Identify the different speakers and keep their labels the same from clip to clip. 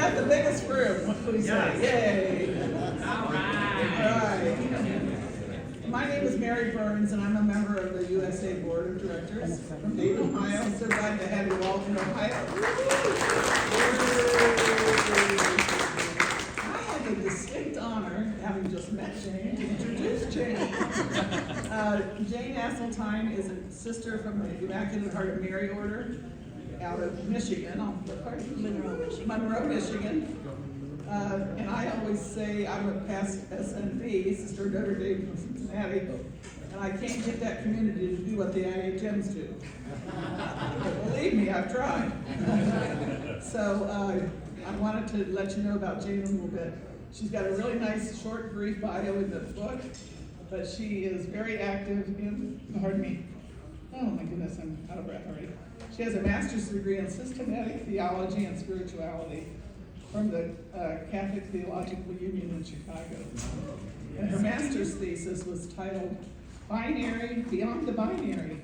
Speaker 1: got the biggest room. What can we say? Yay!
Speaker 2: All right.
Speaker 1: My name is Mary Burns, and I'm a member of the USA Board of Directors from Dayton, Ohio. So glad to have you all in Ohio. I have the distinct honor, having just met Jane, to introduce Jane. Jane Aseltyne is a sister from the Immaculate Heart of Mary Order out of Michigan. Monroe, Michigan. And I always say I'm a past SNB, Sister Notre Dame from Cincinnati, and I can't get that community to do what the IHMs do. But believe me, I've tried. So I wanted to let you know about Jane a little bit. She's got a really nice, short, brief bio in the book, but she is very active in, pardon me, oh my goodness, I'm out of breath already. She has a master's degree in systematic theology and spirituality from the Catholic Theological Union in Chicago. And her master's thesis was titled Binary Beyond the Binary,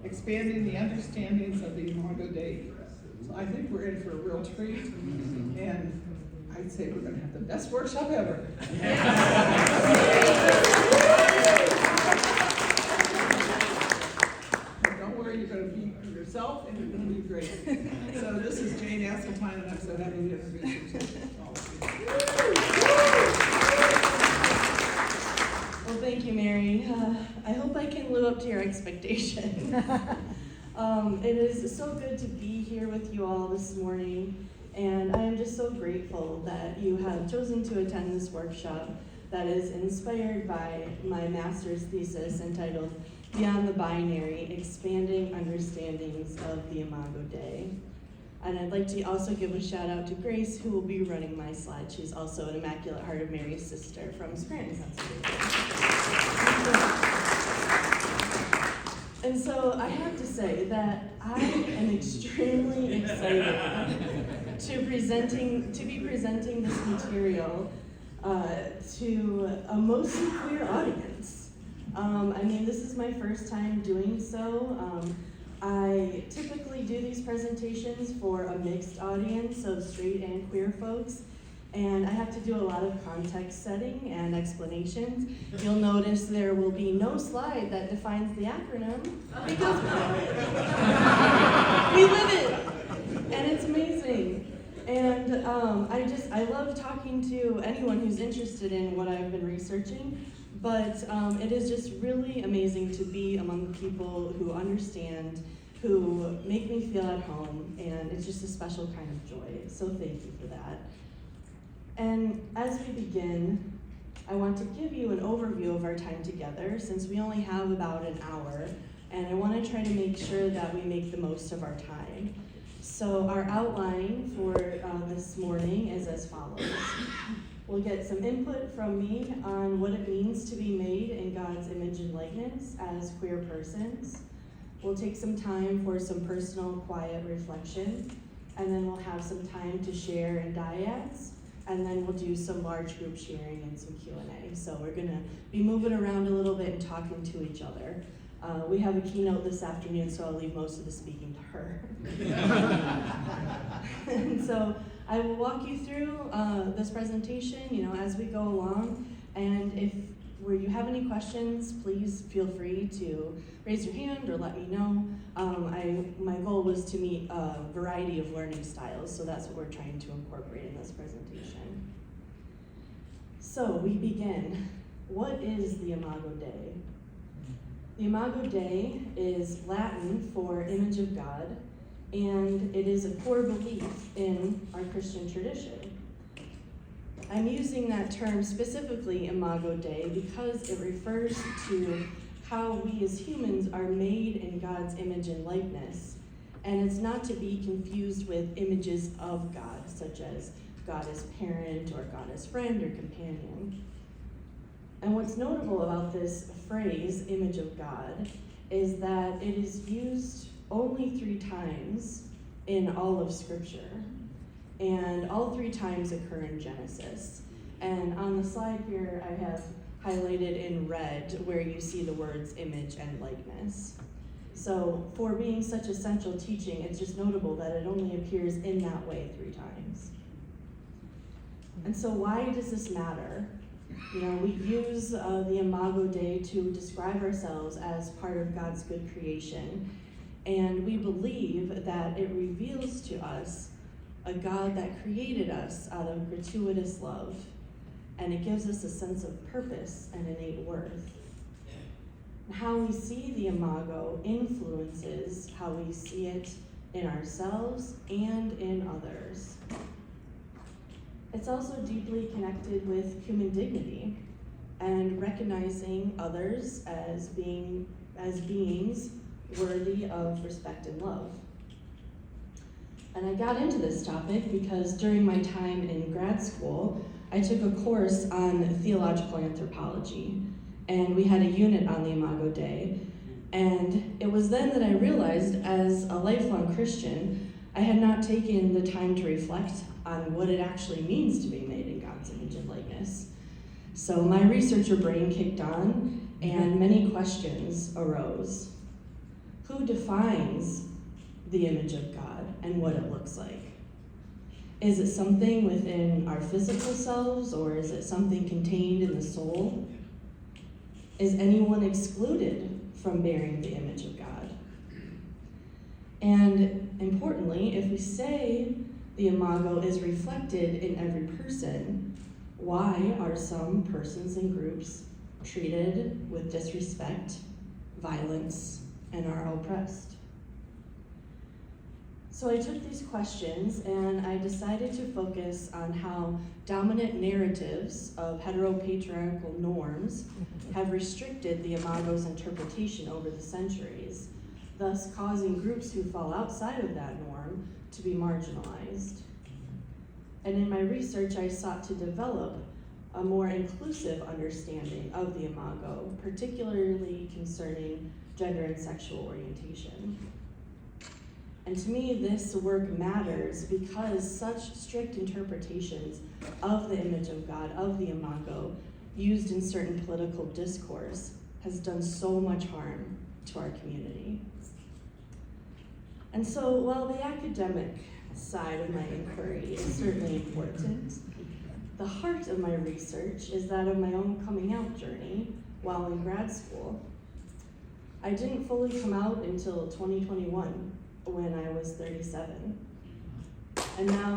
Speaker 1: Expanding the Understandings of the Imago Dei. So I think we're in for a real treat, and I'd say we're going to have the best workshop ever. But don't worry, you're going to be yourself, and you're going to be great. So this is Jane Aseltyne, and I'm so happy to introduce you to all of you.
Speaker 3: Well, thank you, Mary. I hope I can live up to your expectation. It is so good to be here with you all this morning, and I am just so grateful that you have chosen to attend this workshop that is inspired by my master's thesis entitled Beyond the Binary, Expanding Understandings of the Imago Dei. And I'd like to also give a shout out to Grace, who will be running my slide. She's also an Immaculate Heart of Mary sister from Scranton, Pennsylvania. And so I have to say that I am extremely excited to be presenting this material to a mostly queer audience. I mean, this is my first time doing so. I typically do these presentations for a mixed audience of straight and queer folks, and I have to do a lot of context setting and explanations. You'll notice there will be no slide that defines the acronym, because we live it, and it's amazing. And I love talking to anyone who's interested in what I've been researching, but it is just really amazing to be among people who understand, who make me feel at home, and it's just a special kind of joy. So thank you for that. And as we begin, I want to give you an overview of our time together, since we only have about an hour, and I want to try to make sure that we make the most of our time. So our outline for this morning is as follows. We'll get some input from me on what it means to be made in God's image and likeness as queer persons. We'll take some time for some personal, quiet reflection, and then we'll have some time to share in dyads, and then we'll do some large group sharing and some Q&A. So we're gonna be moving around a little bit and talking to each other. We have a keynote this afternoon, so I'll leave most of the speaking to her. And so I will walk you through this presentation, as we go along. And if you have any questions, please feel free to raise your hand or let me know. My goal was to meet a variety of learning styles, so that's what we're trying to incorporate in this presentation. So we begin. What is the Imago Dei? The Imago Dei is Latin for image of God, and it is a core belief in our Christian tradition. I'm using that term specifically, Imago Dei, because it refers to how we as humans are made in God's image and likeness, and it's not to be confused with images of God, such as God as parent or God as friend or companion. And what's notable about this phrase, image of God, is that it is used only 3 times in all of Scripture. And all 3 times occur in Genesis. And on the slide here, I have highlighted in red where you see the words image and likeness. So for being such essential teaching, it's just notable that it only appears in that way 3 times. And so why does this matter? You know, we use the Imago Day to describe ourselves as part of God's good creation, and we believe that it reveals to us a God that created us out of gratuitous love, and it gives us a sense of purpose and innate worth. How we see the Imago influences how we see it in ourselves and in others. It's also deeply connected with human dignity and recognizing others as beings worthy of respect and love. And I got into this topic because during my time in grad school, I took a course on theological anthropology, and we had a unit on the Imago Day. And it was then that I realized, as a lifelong Christian, I had not taken the time to reflect on what it actually means to be made in God's image and likeness. So my researcher brain kicked on, and many questions arose. Who defines the image of God and what it looks like? Is it something within our physical selves, or is it something contained in the soul? Is anyone excluded from bearing the image of God? And importantly, if we say the Imago is reflected in every person, why are some persons and groups treated with disrespect, violence, and are oppressed? So I took these questions and I decided to focus on how dominant narratives of heteropatriarchal norms have restricted the Imago's interpretation over the centuries, thus causing groups who fall outside of that norm to be marginalized. And in my research, I sought to develop a more inclusive understanding of the Imago, particularly concerning gender and sexual orientation. And to me, this work matters because such strict interpretations of the image of God, of the Imago, used in certain political discourse, has done so much harm to our community. And so, while the academic side of my inquiry is certainly important, the heart of my research is that of my own coming out journey while in grad school. I didn't fully come out until 2021, when I was 37. And now,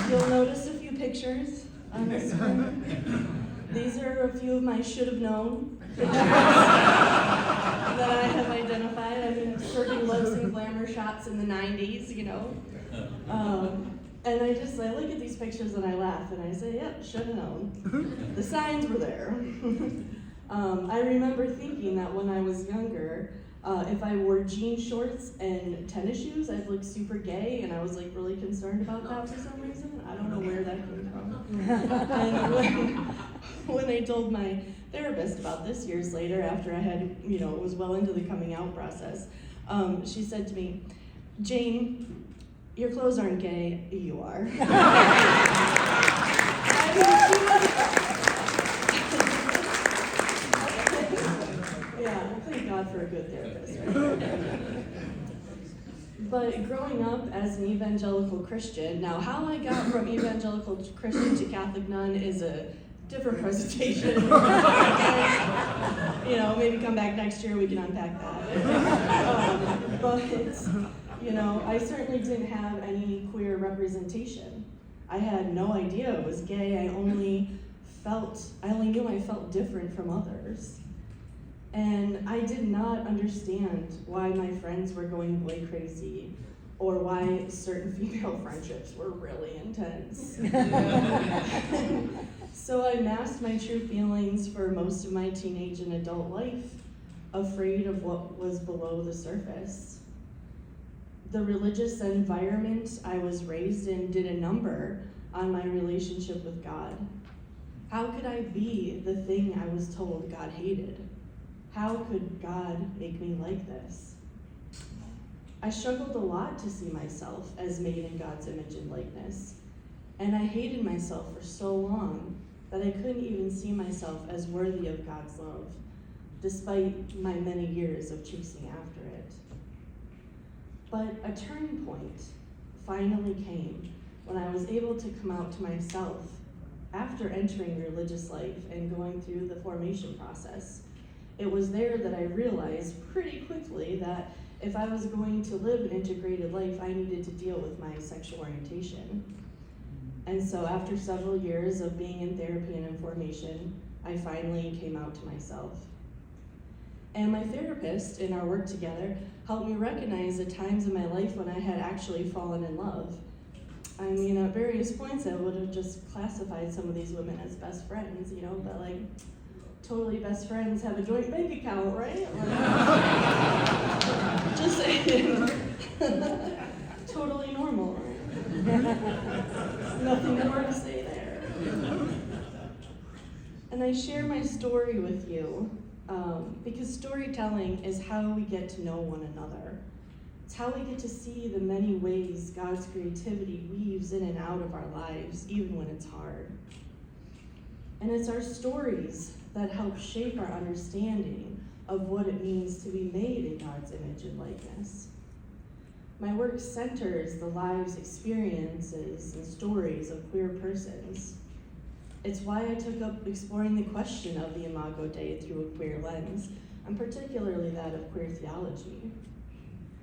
Speaker 3: you'll notice a few pictures on the screen. These are a few of my should have known that I have identified. I mean, serving loves and glamour shots in the 90s, you know. And I look at these pictures and I laugh and I say, yep, should have known. The signs were there. I remember thinking that when I was younger, if I wore jean shorts and tennis shoes, I'd look super gay, and I was like really concerned about that for some reason. I don't know where that came from. And when I told my therapist about this years later, after I had, was well into the coming out process, she said to me, "Jane, your clothes aren't gay, you are." Yeah, thank God for a good therapist, right? But growing up as an evangelical Christian, now how I got from evangelical Christian to Catholic nun is a different presentation. Maybe come back next year, we can unpack that. But I certainly didn't have any queer representation. I had no idea it was gay. I only knew I felt different from others. And I did not understand why my friends were going boy crazy or why certain female friendships were really intense. So I masked my true feelings for most of my teenage and adult life, afraid of what was below the surface. The religious environment I was raised in did a number on my relationship with God. How could I be the thing I was told God hated? How could God make me like this? I struggled a lot to see myself as made in God's image and likeness, and I hated myself for so long that I couldn't even see myself as worthy of God's love, despite my many years of chasing after it. But a turning point finally came when I was able to come out to myself after entering religious life and going through the formation process. It was there that I realized pretty quickly that if I was going to live an integrated life, I needed to deal with my sexual orientation. And so after several years of being in therapy and in formation, I finally came out to myself. And my therapist, in our work together, helped me recognize the times in my life when I had actually fallen in love. I mean, at various points, I would have just classified some of these women as best friends, but like, totally best friends have a joint bank account, right? Like, just saying. Totally normal, right? Nothing more to say there. And I share my story with you because storytelling is how we get to know one another. It's how we get to see the many ways God's creativity weaves in and out of our lives, even when it's hard. And it's our stories that help shape our understanding of what it means to be made in God's image and likeness. My work centers the lives, experiences, and stories of queer persons. It's why I took up exploring the question of the Imago Dei through a queer lens, and particularly that of queer theology.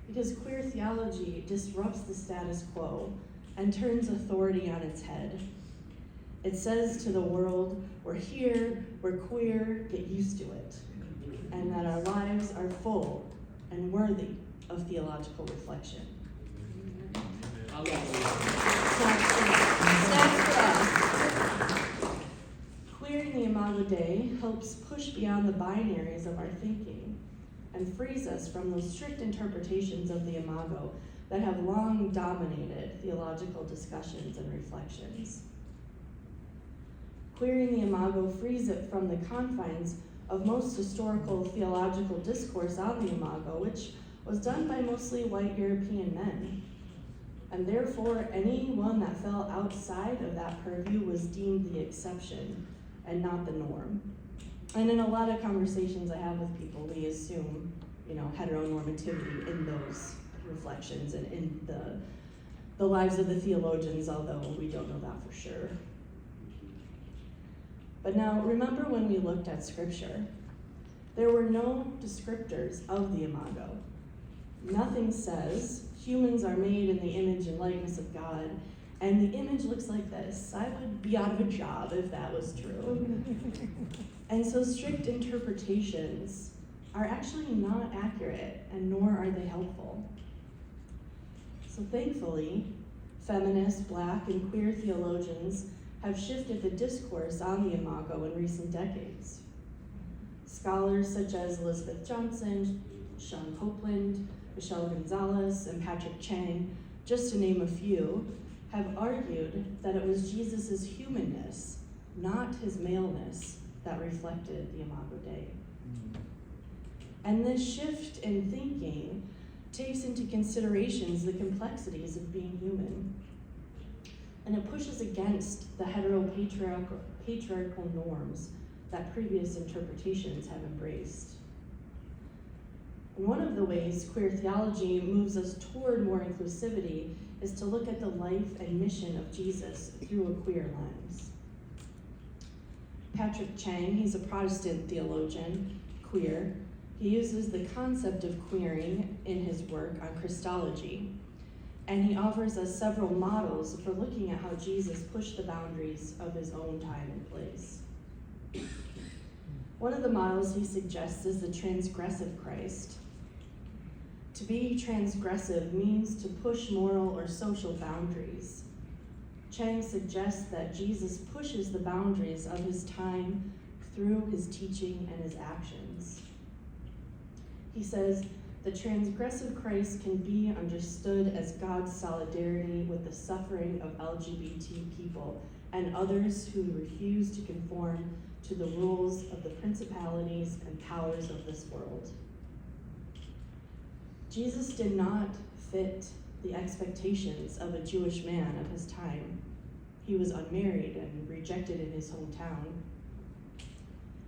Speaker 3: Because queer theology disrupts the status quo and turns authority on its head. It says to the world, we're here, we're queer, get used to it, and that our lives are full and worthy of theological reflection. Snaps for us. Queering the Imago Dei helps push beyond the binaries of our thinking and frees us from those strict interpretations of the Imago that have long dominated theological discussions and reflections. Queering the Imago frees it from the confines of most historical theological discourse on the Imago, which was done by mostly white European men. And therefore, anyone that fell outside of that purview was deemed the exception and not the norm. And in a lot of conversations I have with people, we assume, heteronormativity in those reflections and in the lives of the theologians, although we don't know that for sure. But now, remember when we looked at Scripture, there were no descriptors of the Imago. Nothing says humans are made in the image and likeness of God, and the image looks like this. I would be out of a job if that was true. And so strict interpretations are actually not accurate, and nor are they helpful. So thankfully, feminist, Black, and queer theologians have shifted the discourse on the Imago in recent decades. Scholars such as Elizabeth Johnson, Sean Copeland, Michelle Gonzalez, and Patrick Chang, just to name a few, have argued that it was Jesus' humanness, not his maleness, that reflected the Imago Dei. And this shift in thinking takes into considerations the complexities of being human. And it pushes against the heteropatriarchal norms that previous interpretations have embraced. And one of the ways queer theology moves us toward more inclusivity is to look at the life and mission of Jesus through a queer lens. Patrick Chang, he's a Protestant theologian, queer. He uses the concept of queering in his work on Christology, and he offers us several models for looking at how Jesus pushed the boundaries of his own time and place. One of the models he suggests is the transgressive Christ. To be transgressive means to push moral or social boundaries. Chang suggests that Jesus pushes the boundaries of his time through his teaching and his actions. He says, the transgressive Christ can be understood as God's solidarity with the suffering of LGBT people and others who refuse to conform to the rules of the principalities and powers of this world. Jesus did not fit the expectations of a Jewish man of his time. He was unmarried and rejected in his hometown.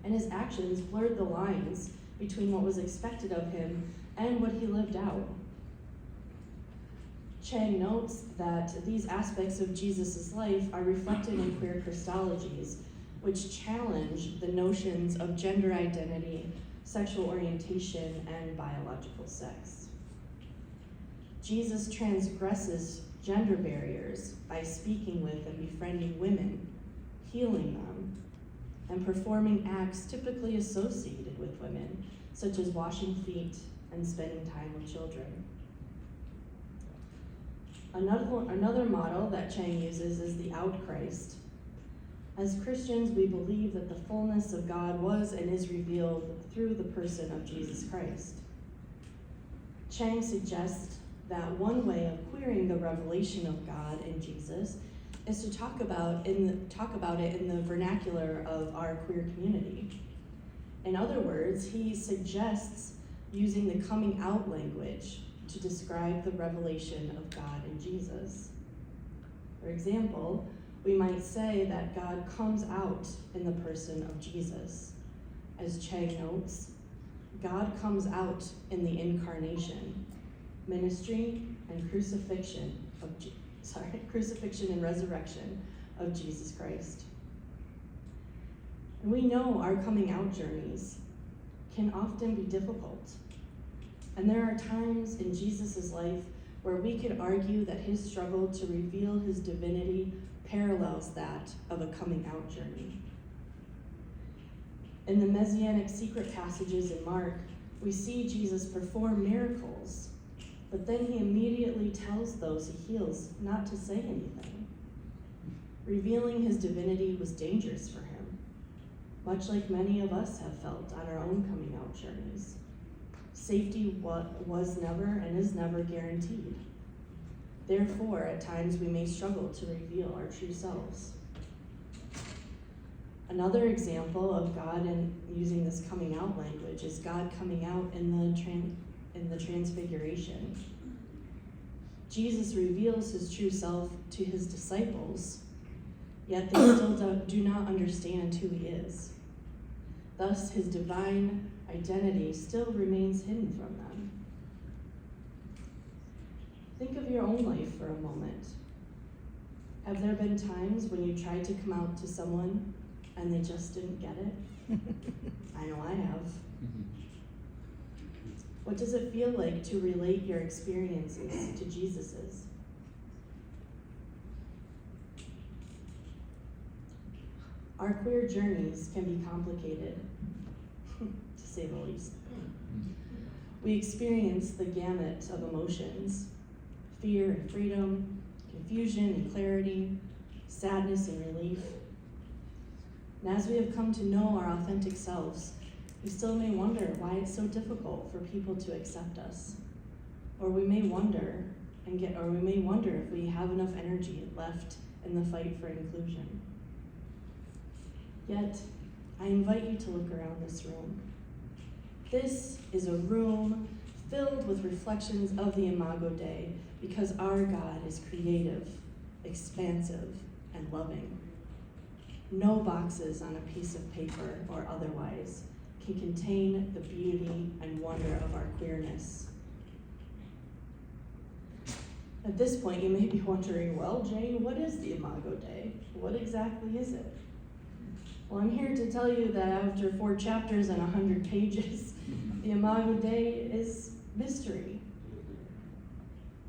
Speaker 3: And his actions blurred the lines between what was expected of him and what he lived out. Chang notes that these aspects of Jesus' life are reflected in queer Christologies, which challenge the notions of gender identity, sexual orientation, and biological sex. Jesus transgresses gender barriers by speaking with and befriending women, healing them, and performing acts typically associated with women, such as washing feet and spending time with children. Another model that Chang uses is the out Christ. As Christians, we believe that the fullness of God was and is revealed through the person of Jesus Christ. Chang suggests that one way of queering the revelation of God in Jesus is to talk about it in the vernacular of our queer community. In other words, he suggests using the coming out language to describe the revelation of God in Jesus. For example, we might say that God comes out in the person of Jesus. As Chang notes, God comes out in the incarnation, ministry, and crucifixion and resurrection of Jesus Christ. And we know our coming out journeys can often be difficult. And there are times in Jesus' life where we could argue that his struggle to reveal his divinity parallels that of a coming out journey. In the Messianic secret passages in Mark, we see Jesus perform miracles, but then he immediately tells those he heals not to say anything. Revealing his divinity was dangerous for him, much like many of us have felt on our own coming out journeys. Safety was never and is never guaranteed. Therefore, at times we may struggle to reveal our true selves. Another example of God in using this coming out language is God coming out in the Transfiguration. Jesus reveals his true self to his disciples, yet they still do not understand who he is. Thus, his divine identity still remains hidden from them. Think of your own life for a moment. Have there been times when you tried to come out to someone and they just didn't get it? I know I have. What does it feel like to relate your experiences to Jesus's? Our queer journeys can be complicated, to say the least. We experience the gamut of emotions: fear and freedom, confusion and clarity, sadness and relief. And as we have come to know our authentic selves, we still may wonder why it's so difficult for people to accept us. Or we may wonder if we have enough energy left in the fight for inclusion. Yet, I invite you to look around this room. This is a room filled with reflections of the Imago Dei, because our God is creative, expansive, and loving. No boxes on a piece of paper or otherwise can contain the beauty and wonder of our queerness. At this point, you may be wondering, well, Jane, what is the Imago Dei? What exactly is it? Well, I'm here to tell you that after 4 chapters and 100 pages, the Imago Dei is mystery.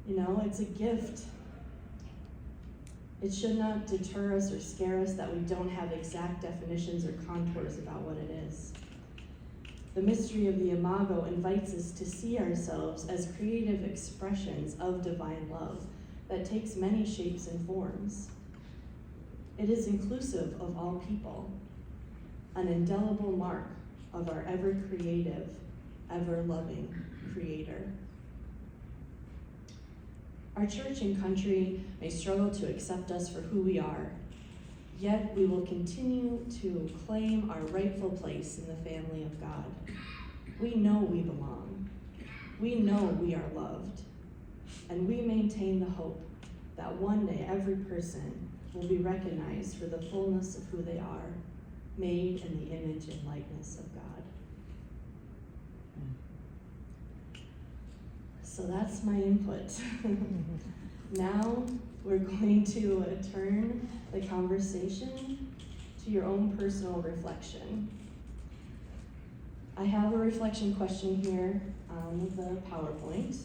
Speaker 3: You know, it's a gift. It should not deter us or scare us that we don't have exact definitions or contours about what it is. The mystery of the Imago invites us to see ourselves as creative expressions of divine love that takes many shapes and forms. It is inclusive of all people, an indelible mark of our ever-creative, ever-loving Creator. Our church and country may struggle to accept us for who we are, yet we will continue to claim our rightful place in the family of God. We know we belong. We know we are loved. And we maintain the hope that one day every person will be recognized for the fullness of who they are, made in the image and likeness of God. So that's my input. Now we're going to turn the conversation to your own personal reflection. I have a reflection question here on the PowerPoint.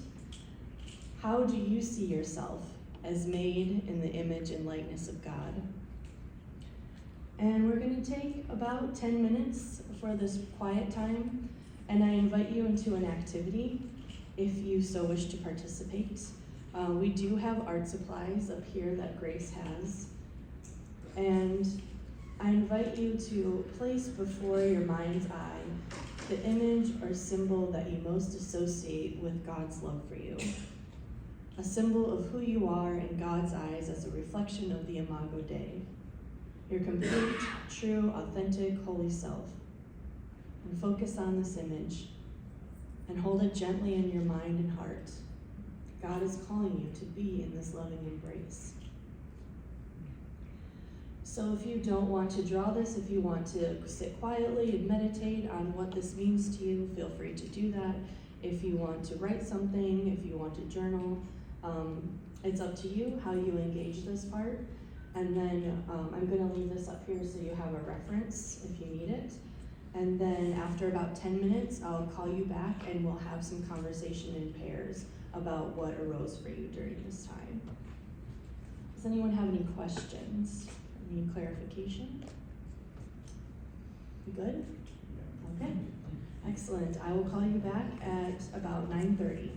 Speaker 3: How do you see yourself as made in the image and likeness of God? And we're going to take about 10 minutes for this quiet time, and I invite you into an activity if you so wish to participate. We do have art supplies up here that Grace has, and I invite you to place before your mind's eye the image or symbol that you most associate with God's love for you. A symbol of who you are in God's eyes as a reflection of the Imago Dei, your complete, true, authentic, holy self. And focus on this image and hold it gently in your mind and heart. God is calling you to be in this loving embrace. So if you don't want to draw this, if you want to sit quietly and meditate on what this means to you, feel free to do that. If you want to write something, if you want to journal, it's up to you how you engage this part. And then I'm going to leave this up here so you have a reference if you need it. And then after about 10 minutes, I'll call you back and we'll have some conversation in pairs about what arose for you during this time. Does anyone have any questions? Any clarification? You good? Okay, excellent. I will call you back at about 9:30.